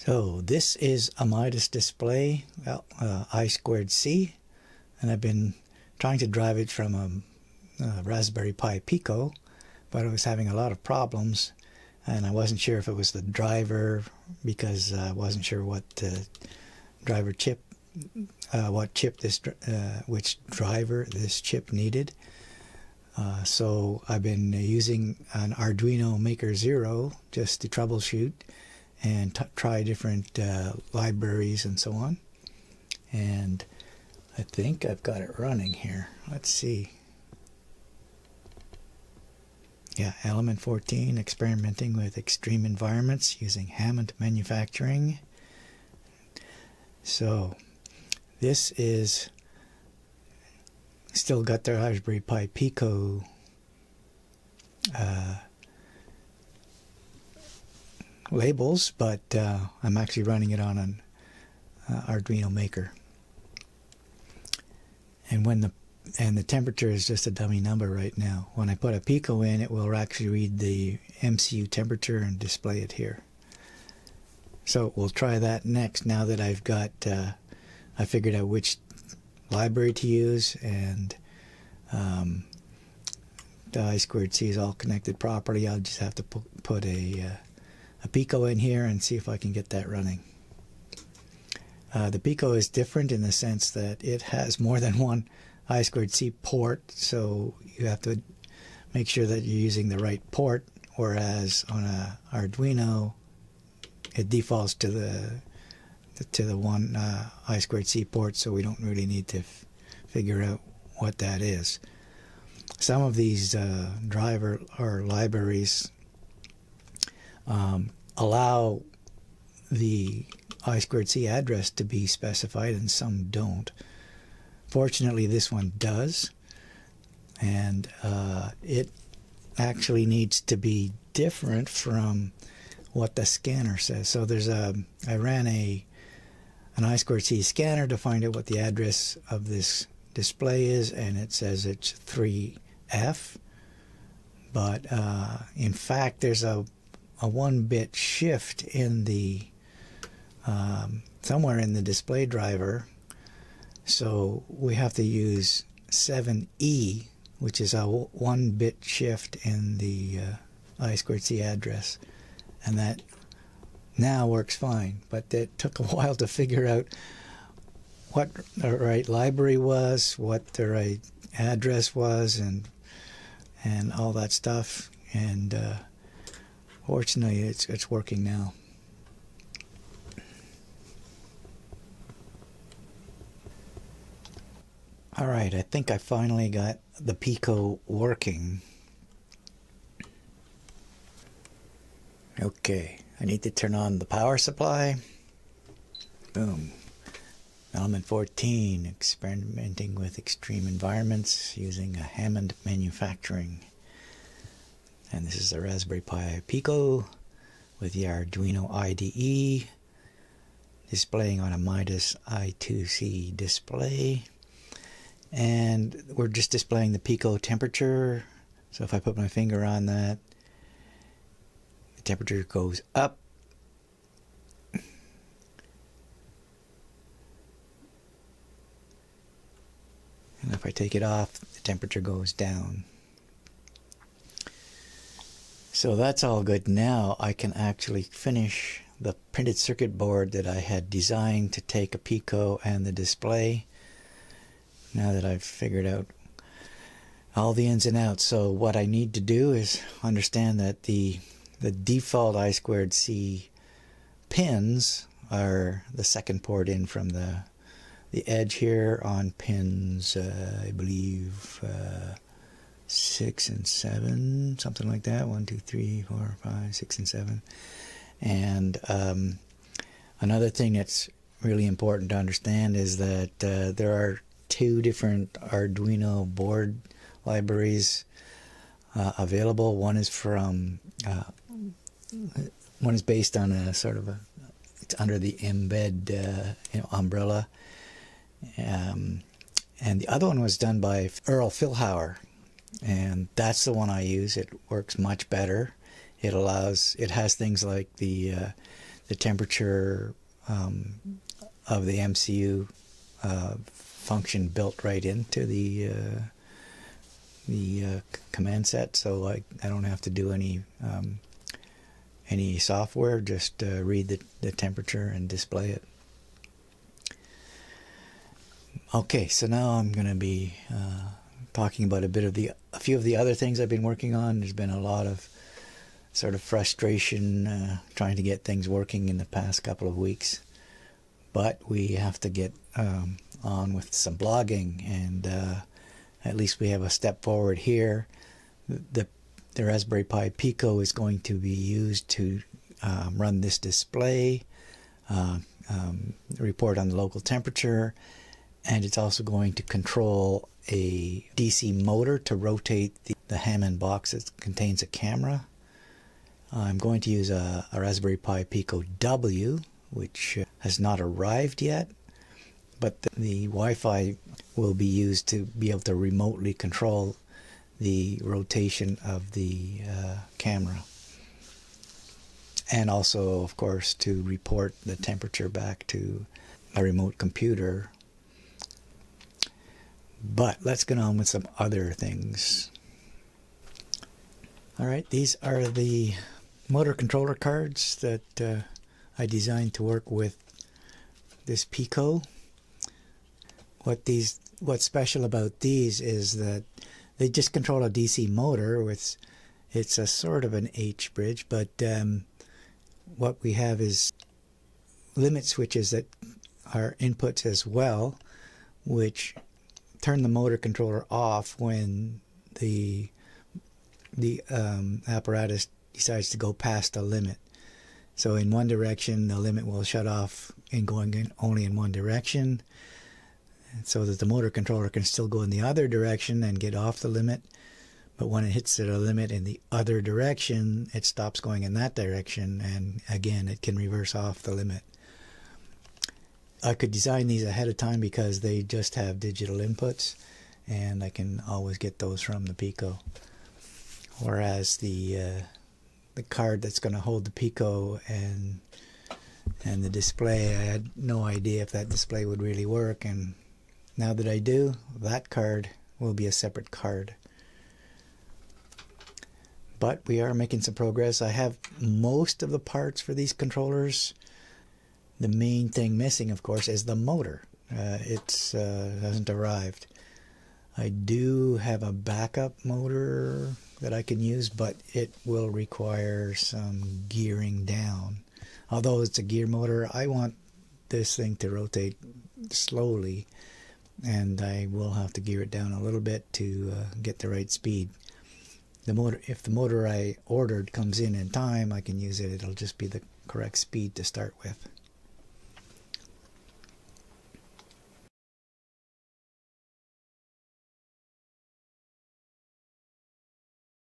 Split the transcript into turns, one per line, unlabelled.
So this is a Midas display, I2C, and I've been trying to drive it from a Raspberry Pi Pico, but I was having a lot of problems, and I wasn't sure if it was the driver because I wasn't sure what driver chip, which driver this chip needed. So I've been using an Arduino Maker Zero just to troubleshoot and try different libraries and so on. And I think I've got it running here. Let's see. Yeah, element 14, experimenting with extreme environments using Hammond manufacturing. So this is still got their Raspberry Pi Pico labels, but I'm actually running it on an Arduino Maker. And the temperature is just a dummy number right now. When I put a Pico in, it will actually read the MCU temperature and display it here. So we'll try that next now that I've got I figured out which library to use, and the I2C is all connected properly. I'll just have to put a Pico in here and see if I can get that running. The Pico is different in the sense that it has more than one I2C port, so you have to make sure that you're using the right port, whereas on a Arduino it defaults to the one I2C port, so we don't really need to figure out what that is. Some of these driver or libraries allow the I2C address to be specified and some don't. Fortunately, this one does, and it actually needs to be different from what the scanner says. So there's I ran an I2C scanner to find out what the address of this display is, and it says it's 3F, but in fact there's a 1-bit shift in the somewhere in the display driver, so we have to use 7E, which is a 1-bit shift in the I2C address, and that now works fine, but it took a while to figure out what the right library was, what the right address was, and all that stuff. And fortunately, it's working now. All right, I think I finally got the Pico working. Okay, I need to turn on the power supply. Boom. Element 14, experimenting with extreme environments using a Hammond manufacturing. And this is the Raspberry Pi Pico with the Arduino IDE, displaying on a Midas I2C display. And we're just displaying the Pico temperature. So if I put my finger on that, the temperature goes up. And if I take it off, the temperature goes down. So that's all good. Now I can actually finish the printed circuit board that I had designed to take a Pico and the display, now that I've figured out all the ins and outs. So what I need to do is understand that the default I2C pins are the second port in from the edge here on pins, I believe 6 and 7, something like that. 1, 2, 3, 4, 5, 6, and 7. And another thing that's really important to understand is that there are 2 different Arduino board libraries available. One is from one is based on a sort of it's under the embed umbrella. And the other one was done by Earl Philhauer, and that's the one I use. It works much better. It has things like the the temperature of the MCU function built right into the command set, so I don't have to do any software, just read the temperature and display it. Okay, so now I'm going to be talking about a few of the other things I've been working on. There's been a lot of sort of frustration trying to get things working in the past couple of weeks, but we have to get on with some blogging, and at least we have a step forward here. The Raspberry Pi Pico is going to be used to run this display, report on the local temperature, and it's also going to control a DC motor to rotate the Hammond box that contains a camera. I'm going to use a Raspberry Pi Pico W, which has not arrived yet, but the Wi-Fi will be used to be able to remotely control the rotation of the camera, and also, of course, to report the temperature back to a remote computer. But let's get on with some other things. Alright, these are the motor controller cards that I designed to work with this Pico. What's special about these is that they just control a DC motor. It's a sort of an H bridge, but what we have is limit switches that are inputs as well, which turn the motor controller off when the apparatus decides to go past a limit. So in one direction, the limit will shut off and going only in one direction, so that the motor controller can still go in the other direction and get off the limit. But when it hits the limit in the other direction, it stops going in that direction, and again it can reverse off the limit. I could design these ahead of time because they just have digital inputs, and I can always get those from the Pico. Whereas the card that's going to hold the Pico and the display, I had no idea if that display would really work, and now that I do, that card will be a separate card. But we are making some progress. I have most of the parts for these controllers. The main thing missing, of course, is the motor. It hasn't arrived. I do have a backup motor that I can use, but it will require some gearing down. Although it's a gear motor, I want this thing to rotate slowly, and I will have to gear it down a little bit to get the right speed. The motor, if the motor I ordered comes in time, I can use it. It'll just be the correct speed to start with.